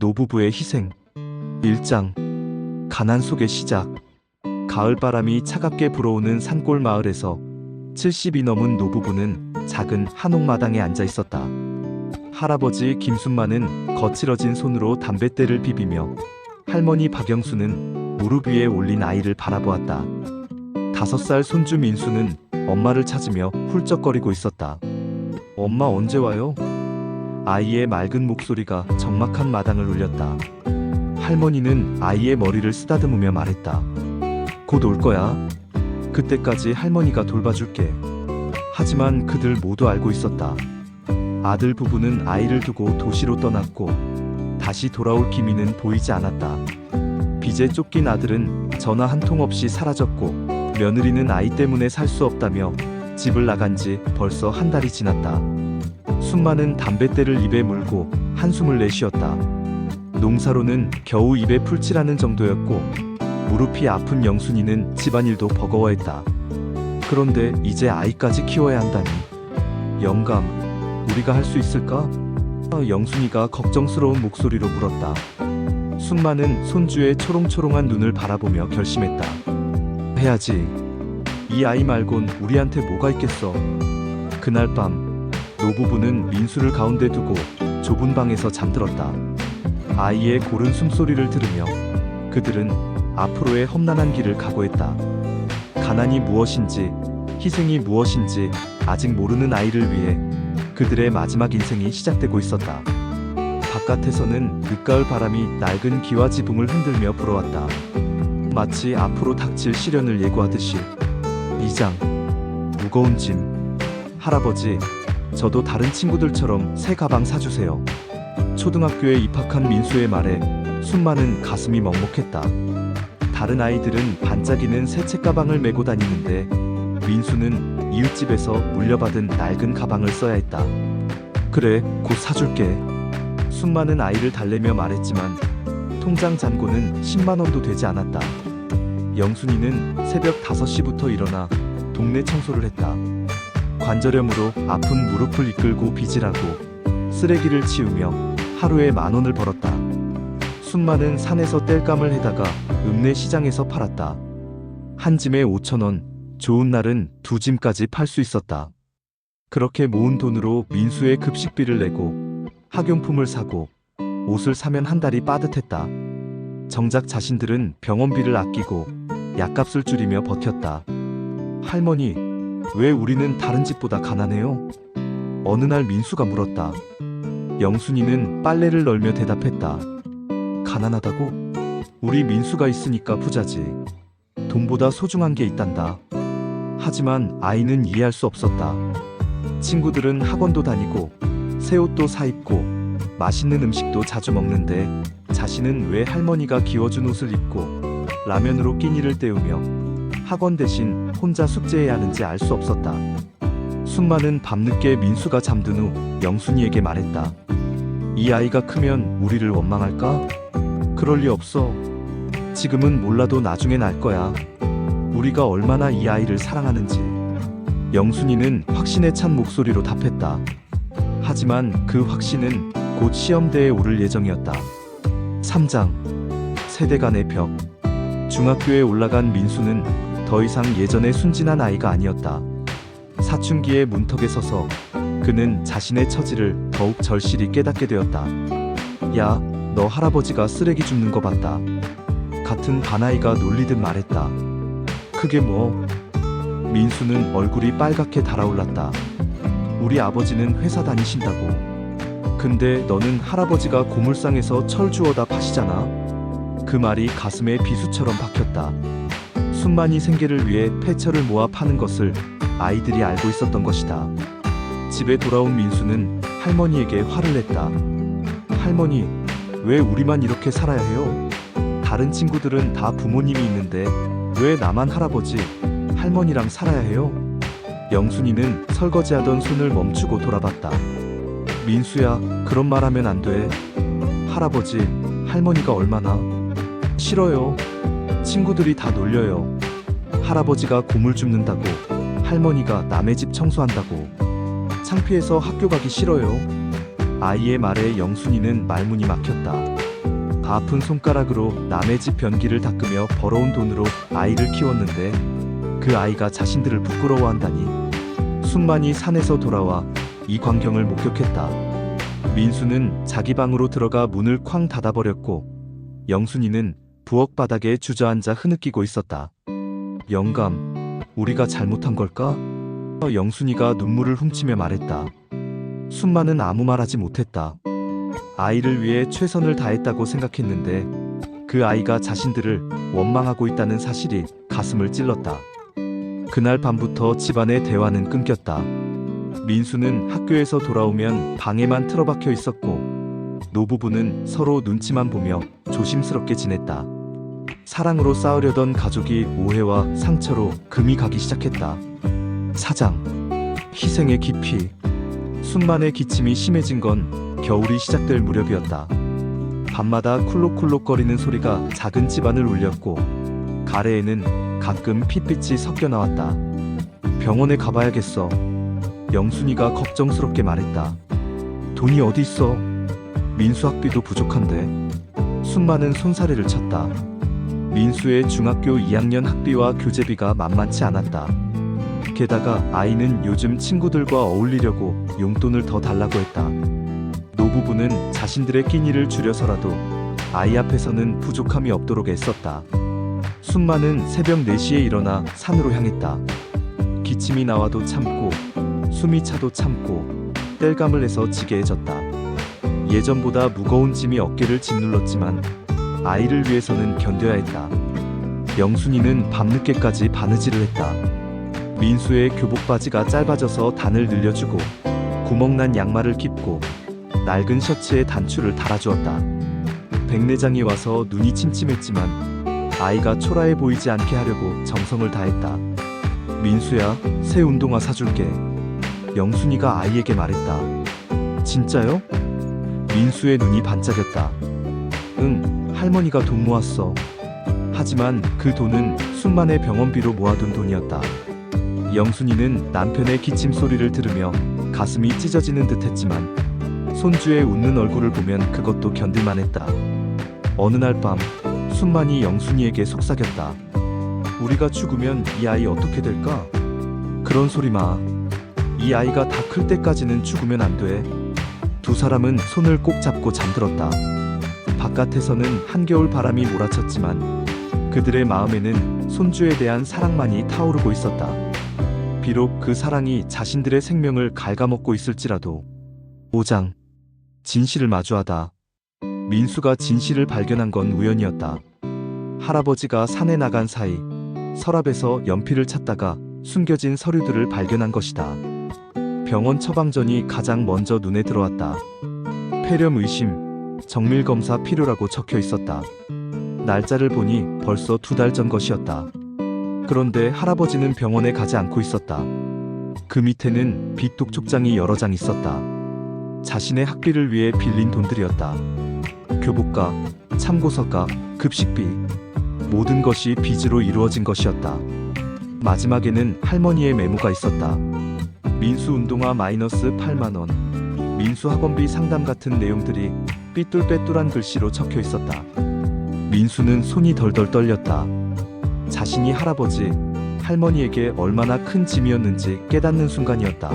노부부의 희생. 1장. 가난 속의 시작. 가을바람이 차갑게 불어오는 산골 마을에서 70이 넘은 노부부는 작은 한옥마당에 앉아 있었다. 할아버지 김순만은 거칠어진 손으로 담뱃대를 비비며 할머니 박영수는 무릎 위에 올린 아이를 바라보았다. 5살 손주 민수는 엄마를 찾으며 훌쩍거리고 있었다. 엄마 언제 와요? 아이의 맑은 목소리가 적막한 마당을 울렸다. 할머니는 아이의 머리를 쓰다듬으며 말했다. 곧 올 거야. 그때까지 할머니가 돌봐줄게. 하지만 그들 모두 알고 있었다. 아들 부부는 아이를 두고 도시로 떠났고 다시 돌아올 기미는 보이지 않았다. 빚에 쫓긴 아들은 전화 한 통 없이 사라졌고 며느리는 아이 때문에 살 수 없다며 집을 나간 지 벌써 한 달이 지났다. 순만은 담뱃대를 입에 물고 한숨을 내쉬었다. 농사로는 겨우 입에 풀칠하는 정도였고 무릎이 아픈 영순이는 집안일도 버거워했다. 그런데 이제 아이까지 키워야 한다니. 영감, 우리가 할 수 있을까? 영순이가 걱정스러운 목소리로 물었다. 순만은 손주의 초롱초롱한 눈을 바라보며 결심했다. 해야지. 이 아이 말곤 우리한테 뭐가 있겠어. 그날 밤 노부부는 민수를 가운데 두고 좁은 방에서 잠들었다. 아이의 고른 숨소리를 들으며 그들은 앞으로의 험난한 길을 각오했다. 가난이 무엇인지, 희생이 무엇인지 아직 모르는 아이를 위해 그들의 마지막 인생이 시작되고 있었다. 바깥에서는 늦가을 바람이 낡은 기와 지붕을 흔들며 불어왔다. 마치 앞으로 닥칠 시련을 예고하듯이. 2장. 무거운 짐. 할아버지, 저도 다른 친구들처럼 새 가방 사주세요. 초등학교에 입학한 민수의 말에 순만은 가슴이 먹먹했다. 다른 아이들은 반짝이는 새 책가방을 메고 다니는데 민수는 이웃집에서 물려받은 낡은 가방을 써야 했다. 그래, 곧 사줄게. 순만은 아이를 달래며 말했지만 통장 잔고는 10만 원도 되지 않았다. 영순이는 새벽 5시부터 일어나 동네 청소를 했다. 관절염으로 아픈 무릎을 이끌고 빗질하고 쓰레기를 치우며 하루에 10,000원을 벌었다. 순만은 산에서 땔감을 해다가 읍내 시장에서 팔았다. 한 짐에 5,000원, 좋은 날은 2짐까지 팔 수 있었다. 그렇게 모은 돈으로 민수의 급식비를 내고 학용품을 사고 옷을 사면 한 달이 빠듯했다. 정작 자신들은 병원비를 아끼고 약값을 줄이며 버텼다. 할머니, 왜 우리는 다른 집보다 가난해요? 어느 날 민수가 물었다. 영순이는 빨래를 널며 대답했다. 가난하다고? 우리 민수가 있으니까 부자지. 돈보다 소중한 게 있단다. 하지만 아이는 이해할 수 없었다. 친구들은 학원도 다니고 새 옷도 사 입고 맛있는 음식도 자주 먹는데 자신은 왜 할머니가 기워준 옷을 입고 라면으로 끼니를 때우며 학원 대신 혼자 숙제해야 하는지 알 수 없었다. 순만은 밤늦게 민수가 잠든 후 영순이에게 말했다. 이 아이가 크면 우리를 원망할까? 그럴 리 없어. 지금은 몰라도 나중엔 알 거야. 우리가 얼마나 이 아이를 사랑하는지. 영순이는 확신에 찬 목소리로 답했다. 하지만 그 확신은 곧 시험대에 오를 예정이었다. 3장. 세대 간의 벽. 중학교에 올라간 민수는 더 이상 예전의 순진한 아이가 아니었다. 사춘기의 문턱에 서서 그는 자신의 처지를 더욱 절실히 깨닫게 되었다. 야, 너 할아버지가 쓰레기 줍는 거 봤다. 같은 반아이가 놀리듯 말했다. 그게 뭐? 민수는 얼굴이 빨갛게 달아올랐다. 우리 아버지는 회사 다니신다고. 근데 너는 할아버지가 고물상에서 철 주워다 파시잖아. 그 말이 가슴에 비수처럼 박혔다. 순만이 생계를 위해 폐철을 모아 파는 것을 아이들이 알고 있었던 것이다. 집에 돌아온 민수는 할머니에게 화를 냈다. 할머니, 왜 우리만 이렇게 살아야 해요? 다른 친구들은 다 부모님이 있는데 왜 나만 할아버지, 할머니랑 살아야 해요? 영순이는 설거지하던 손을 멈추고 돌아봤다. 민수야, 그런 말 하면 안 돼. 할아버지, 할머니가 얼마나 싫어요. 친구들이 다 놀려요. 할아버지가 고물 줍는다고, 할머니가 남의 집 청소한다고. 창피해서 학교 가기 싫어요. 아이의 말에 영순이는 말문이 막혔다. 아픈 손가락으로 남의 집 변기를 닦으며 벌어온 돈으로 아이를 키웠는데 그 아이가 자신들을 부끄러워한다니. 순만이 산에서 돌아와 이 광경을 목격했다. 민수는 자기 방으로 들어가 문을 쾅 닫아버렸고 영순이는 부엌 바닥에 주저앉아 흐느끼고 있었다. 영감, 우리가 잘못한 걸까? 영순이가 눈물을 훔치며 말했다. 순만은 아무 말하지 못했다. 아이를 위해 최선을 다했다고 생각했는데 그 아이가 자신들을 원망하고 있다는 사실이 가슴을 찔렀다. 그날 밤부터 집안의 대화는 끊겼다. 민수는 학교에서 돌아오면 방에만 틀어박혀 있었고 노부부는 서로 눈치만 보며 조심스럽게 지냈다. 사랑으로 싸우려던 가족이 오해와 상처로 금이 가기 시작했다. 사장, 희생의 깊이. 순만의 기침이 심해진 건 겨울이 시작될 무렵이었다. 밤마다 쿨록쿨록거리는 소리가 작은 집안을 울렸고 가래에는 가끔 핏빛이 섞여 나왔다. 병원에 가봐야겠어. 영순이가 걱정스럽게 말했다. 돈이 어디 있어? 민수 학비도 부족한데. 순만은 손사래를 쳤다. 민수의 중학교 2학년 학비와 교재비가 만만치 않았다. 게다가 아이는 요즘 친구들과 어울리려고 용돈을 더 달라고 했다. 노부부는 자신들의 끼니를 줄여서라도 아이 앞에서는 부족함이 없도록 애썼다. 순만은 새벽 4시에 일어나 산으로 향했다. 기침이 나와도 참고 숨이 차도 참고 땔감을 해서 지게해졌다. 예전보다 무거운 짐이 어깨를 짓눌렀지만 아이를 위해서는 견뎌야 했다. 영순이는 밤늦게까지 바느질을 했다. 민수의 교복 바지가 짧아져서 단을 늘려주고 구멍난 양말을 깁고 낡은 셔츠에 단추를 달아주었다. 백내장이 와서 눈이 침침했지만 아이가 초라해 보이지 않게 하려고 정성을 다했다. 민수야, 새 운동화 사줄게. 영순이가 아이에게 말했다. 진짜요? 민수의 눈이 반짝였다. 응, 할머니가 돈 모았어. 하지만 그 돈은 순만의 병원비로 모아둔 돈이었다. 영순이는 남편의 기침 소리를 들으며 가슴이 찢어지는 듯 했지만 손주의 웃는 얼굴을 보면 그것도 견딜만했다. 어느 날 밤 순만이 영순이에게 속삭였다. 우리가 죽으면 이 아이 어떻게 될까? 그런 소리 마. 이 아이가 다 클 때까지는 죽으면 안 돼. 두 사람은 손을 꼭 잡고 잠들었다. 바깥에서는 한겨울 바람이 몰아쳤지만 그들의 마음에는 손주에 대한 사랑만이 타오르고 있었다. 비록 그 사랑이 자신들의 생명을 갉아먹고 있을지라도. 5장. 진실을 마주하다. 민수가 진실을 발견한 건 우연이었다. 할아버지가 산에 나간 사이 서랍에서 연필을 찾다가 숨겨진 서류들을 발견한 것이다. 병원 처방전이 가장 먼저 눈에 들어왔다. 폐렴 의심, 정밀 검사 필요라고 적혀 있었다. 날짜를 보니 벌써 2달 전 것이었다. 그런데 할아버지는 병원에 가지 않고 있었다. 그 밑에는 빚 독촉장이 여러 장 있었다. 자신의 학비를 위해 빌린 돈들이었다. 교복과 참고서과 급식비, 모든 것이 빚으로 이루어진 것이었다. 마지막에는 할머니의 메모가 있었다. 민수 운동화 마이너스 8만원, 민수 학원비 상담 같은 내용들이 삐뚤빼뚤한 글씨로 적혀 있었다. 민수는 손이 덜덜 떨렸다. 자신이 할아버지, 할머니에게 얼마나 큰 짐이었는지 깨닫는 순간이었다.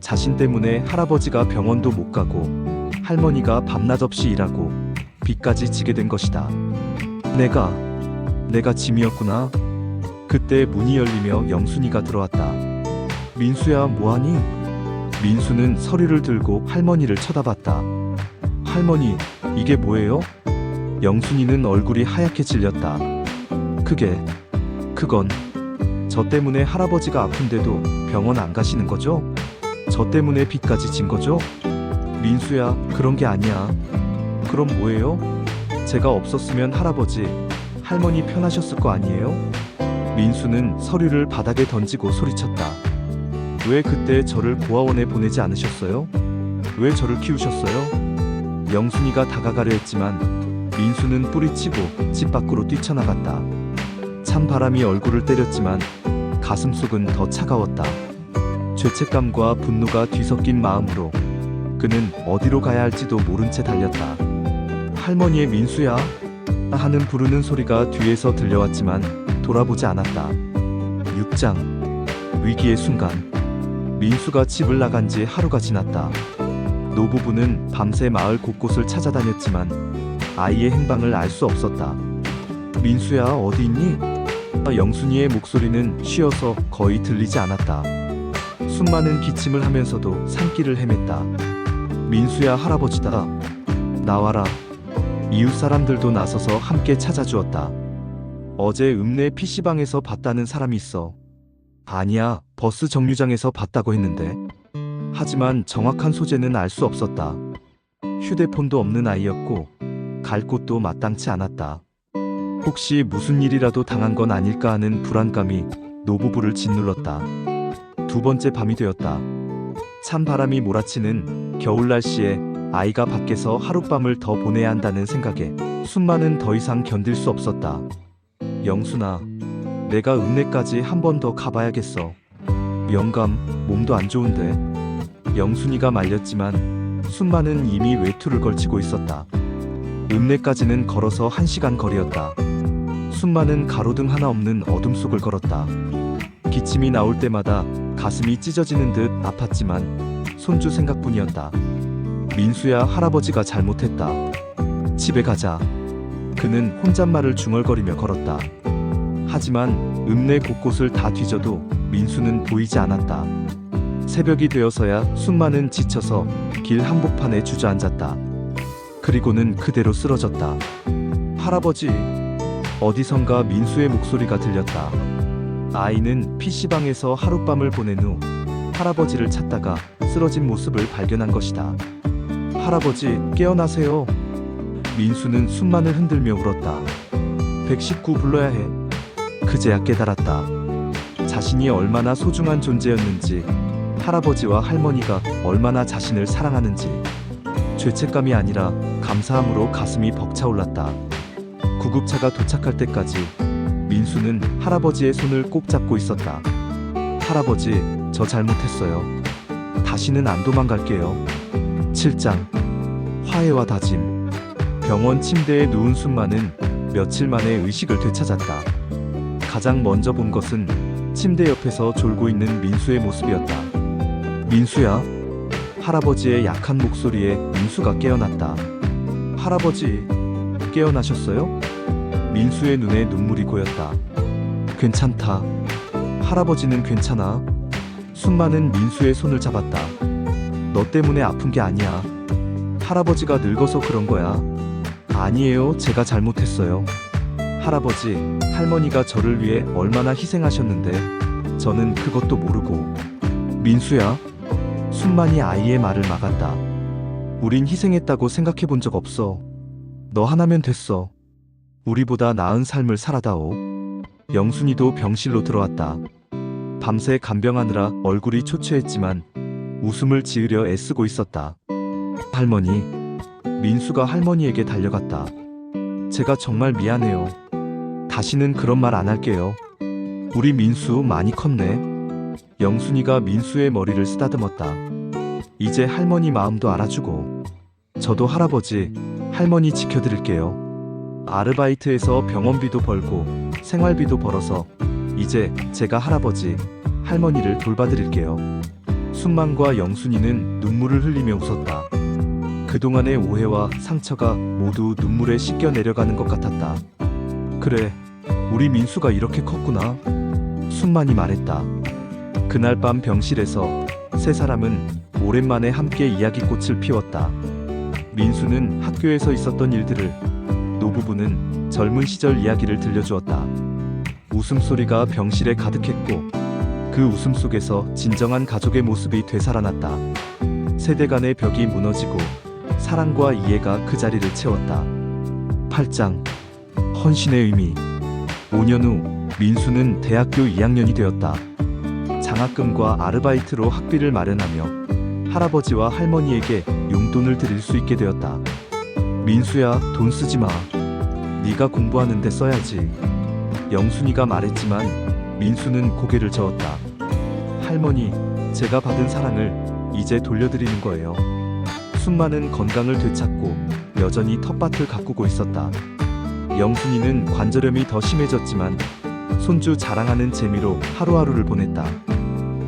자신 때문에 할아버지가 병원도 못 가고 할머니가 밤낮 없이 일하고 빚까지 지게 된 것이다. 내가 짐이었구나. 그때 문이 열리며 영순이가 들어왔다. 민수야, 뭐하니? 민수는 서류를 들고 할머니를 쳐다봤다. 할머니, 이게 뭐예요? 영순이는 얼굴이 하얗게 질렸다. 그건 저 때문에 할아버지가 아픈데도 병원 안 가시는 거죠? 저 때문에 빚까지 진 거죠? 민수야, 그런 게 아니야. 그럼 뭐예요? 제가 없었으면 할아버지, 할머니 편하셨을 거 아니에요? 민수는 서류를 바닥에 던지고 소리쳤다. 왜 그때 저를 고아원에 보내지 않으셨어요? 왜 저를 키우셨어요? 영순이가 다가가려 했지만 민수는 뿌리치고 집 밖으로 뛰쳐나갔다. 찬 바람이 얼굴을 때렸지만 가슴속은 더 차가웠다. 죄책감과 분노가 뒤섞인 마음으로 그는 어디로 가야 할지도 모른 채 달렸다. 할머니의 민수야 하는 부르는 소리가 뒤에서 들려왔지만 돌아보지 않았다. 6장 위기의 순간. 민수가 집을 나간 지 하루가 지났다. 노부부는 밤새 마을 곳곳을 찾아다녔지만 아이의 행방을 알 수 없었다. 민수야 어디 있니? 영순이의 목소리는 쉬어서 거의 들리지 않았다. 수많은 기침을 하면서도 산길을 헤맸다. 민수야 할아버지다. 나와라. 이웃 사람들도 나서서 함께 찾아주었다. 어제 읍내 PC방에서 봤다는 사람이 있어. 아니야, 버스 정류장에서 봤다고 했는데. 하지만 정확한 소재는 알 수 없었다. 휴대폰도 없는 아이였고 갈 곳도 마땅치 않았다. 혹시 무슨 일이라도 당한 건 아닐까 하는 불안감이 노부부를 짓눌렀다. 두 번째 밤이 되었다. 찬 바람이 몰아치는 겨울 날씨에 아이가 밖에서 하룻밤을 더 보내야 한다는 생각에 숨만은 더 이상 견딜 수 없었다. 영순아, 내가 읍내까지 한 번 더 가봐야겠어. 영감, 몸도 안 좋은데. 영순이가 말렸지만 순만은 이미 외투를 걸치고 있었다. 읍내까지는 걸어서 1시간 거리였다. 순만은 가로등 하나 없는 어둠 속을 걸었다. 기침이 나올 때마다 가슴이 찢어지는 듯 아팠지만 손주 생각뿐이었다. 민수야 할아버지가 잘못했다. 집에 가자. 그는 혼잣말을 중얼거리며 걸었다. 하지만 읍내 곳곳을 다 뒤져도 민수는 보이지 않았다. 새벽이 되어서야 순만은 지쳐서 길 한복판에 주저앉았다. 그리고는 그대로 쓰러졌다. 할아버지. 어디선가 민수의 목소리가 들렸다. 아이는 PC방에서 하룻밤을 보낸 후 할아버지를 찾다가 쓰러진 모습을 발견한 것이다. 할아버지, 깨어나세요. 민수는 순만을 흔들며 울었다. 119 불러야 해. 그제야 깨달았다. 자신이 얼마나 소중한 존재였는지, 할아버지와 할머니가 얼마나 자신을 사랑하는지. 죄책감이 아니라 감사함으로 가슴이 벅차올랐다. 구급차가 도착할 때까지 민수는 할아버지의 손을 꼭 잡고 있었다. 할아버지, 저 잘못했어요. 다시는 안 도망갈게요. 7장 화해와 다짐. 병원 침대에 누운 순만은 며칠 만에 의식을 되찾았다. 가장 먼저 본 것은 침대 옆에서 졸고 있는 민수의 모습이었다. 민수야. 할아버지의 약한 목소리에 민수가 깨어났다. 할아버지, 깨어나셨어요? 민수의 눈에 눈물이 고였다. 괜찮다. 할아버지는 괜찮아. 순만은 민수의 손을 잡았다. 너 때문에 아픈 게 아니야. 할아버지가 늙어서 그런 거야. 아니에요, 제가 잘못했어요. 할아버지, 할머니가 저를 위해 얼마나 희생하셨는데 저는 그것도 모르고. 민수야. 순만이 아이의 말을 막았다. 우린 희생했다고 생각해 본 적 없어. 너 하나면 됐어. 우리보다 나은 삶을 살아다오. 영순이도 병실로 들어왔다. 밤새 간병하느라 얼굴이 초췌했지만 웃음을 지으려 애쓰고 있었다. 할머니. 민수가 할머니에게 달려갔다. 제가 정말 미안해요. 다시는 그런 말 안 할게요. 우리 민수 많이 컸네. 영순이가 민수의 머리를 쓰다듬었다. 이제 할머니 마음도 알아주고. 저도 할아버지, 할머니 지켜드릴게요. 아르바이트에서 병원비도 벌고 생활비도 벌어서 이제 제가 할아버지, 할머니를 돌봐드릴게요. 순만과 영순이는 눈물을 흘리며 웃었다. 그동안의 오해와 상처가 모두 눈물에 씻겨 내려가는 것 같았다. 그래, 우리 민수가 이렇게 컸구나. 순만이 말했다. 그날 밤 병실에서 세 사람은 오랜만에 함께 이야기꽃을 피웠다. 민수는 학교에서 있었던 일들을, 노부부는 젊은 시절 이야기를 들려주었다. 웃음소리가 병실에 가득했고 그 웃음 속에서 진정한 가족의 모습이 되살아났다. 세대 간의 벽이 무너지고 사랑과 이해가 그 자리를 채웠다. 8장 헌신의 의미. 5년 후 민수는 대학교 2학년이 되었다. 장학금과 아르바이트로 학비를 마련하며 할아버지와 할머니에게 용돈을 드릴 수 있게 되었다. 민수야, 돈 쓰지 마. 네가 공부하는 데 써야지. 영순이가 말했지만 민수는 고개를 저었다. 할머니, 제가 받은 사랑을 이제 돌려드리는 거예요. 순만은 건강을 되찾고 여전히 텃밭을 가꾸고 있었다. 영순이는 관절염이 더 심해졌지만 손주 자랑하는 재미로 하루하루를 보냈다.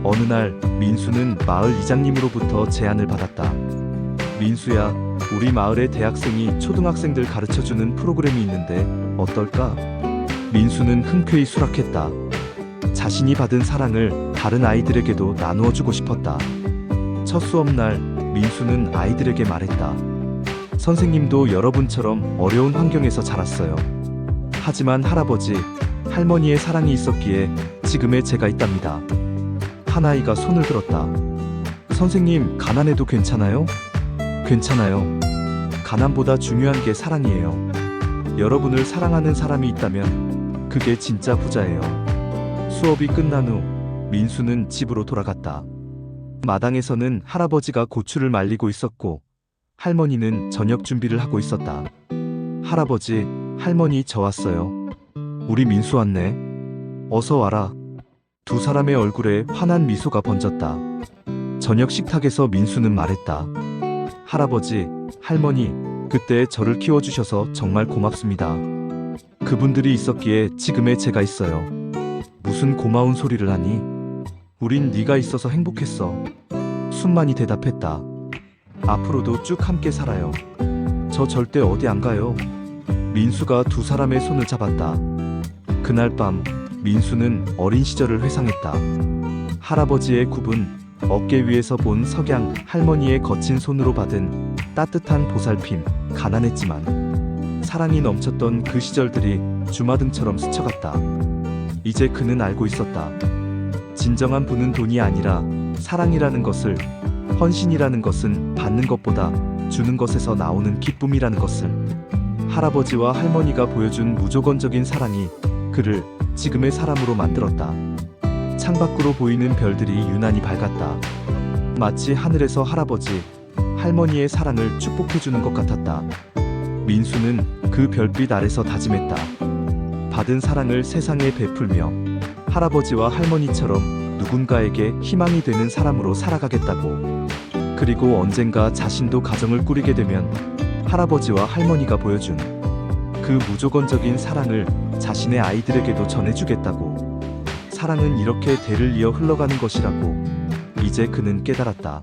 어느 날 민수는 마을 이장님으로부터 제안을 받았다. 민수야, 우리 마을의 대학생이 초등학생들 가르쳐주는 프로그램이 있는데 어떨까? 민수는 흔쾌히 수락했다. 자신이 받은 사랑을 다른 아이들에게도 나누어 주고 싶었다. 첫 수업날 민수는 아이들에게 말했다. 선생님도 여러분처럼 어려운 환경에서 자랐어요. 하지만 할아버지, 할머니의 사랑이 있었기에 지금의 제가 있답니다. 한 아이가 손을 들었다. 선생님, 가난해도 괜찮아요? 괜찮아요. 가난보다 중요한 게 사랑이에요. 여러분을 사랑하는 사람이 있다면 그게 진짜 부자예요. 수업이 끝난 후 민수는 집으로 돌아갔다. 마당에서는 할아버지가 고추를 말리고 있었고 할머니는 저녁 준비를 하고 있었다. 할아버지, 할머니 저 왔어요. 우리 민수 왔네. 어서 와라. 두 사람의 얼굴에 환한 미소가 번졌다. 저녁 식탁에서 민수는 말했다. 할아버지, 할머니, 그때 저를 키워주셔서 정말 고맙습니다. 그분들이 있었기에 지금의 제가 있어요. 무슨 고마운 소리를 하니? 우린 네가 있어서 행복했어. 순만이 대답했다. 앞으로도 쭉 함께 살아요. 저 절대 어디 안 가요. 민수가 두 사람의 손을 잡았다. 그날 밤 민수는 어린 시절을 회상했다. 할아버지의 굽은 어깨 위에서 본 석양, 할머니의 거친 손으로 받은 따뜻한 보살핌, 가난했지만 사랑이 넘쳤던 그 시절들이 주마등처럼 스쳐갔다. 이제 그는 알고 있었다. 진정한 부는 돈이 아니라 사랑이라는 것을, 헌신이라는 것은 받는 것보다 주는 것에서 나오는 기쁨이라는 것을. 할아버지와 할머니가 보여준 무조건적인 사랑이 그를 지금의 사람으로 만들었다. 창밖으로 보이는 별들이 유난히 밝았다. 마치 하늘에서 할아버지, 할머니의 사랑을 축복해주는 것 같았다. 민수는 그 별빛 아래서 다짐했다. 받은 사랑을 세상에 베풀며 할아버지와 할머니처럼 누군가에게 희망이 되는 사람으로 살아가겠다고. 그리고 언젠가 자신도 가정을 꾸리게 되면 할아버지와 할머니가 보여준 그 무조건적인 사랑을 자신의 아이들에게도 전해주겠다고. 사랑은 이렇게 대를 이어 흘러가는 것이라고 이제 그는 깨달았다.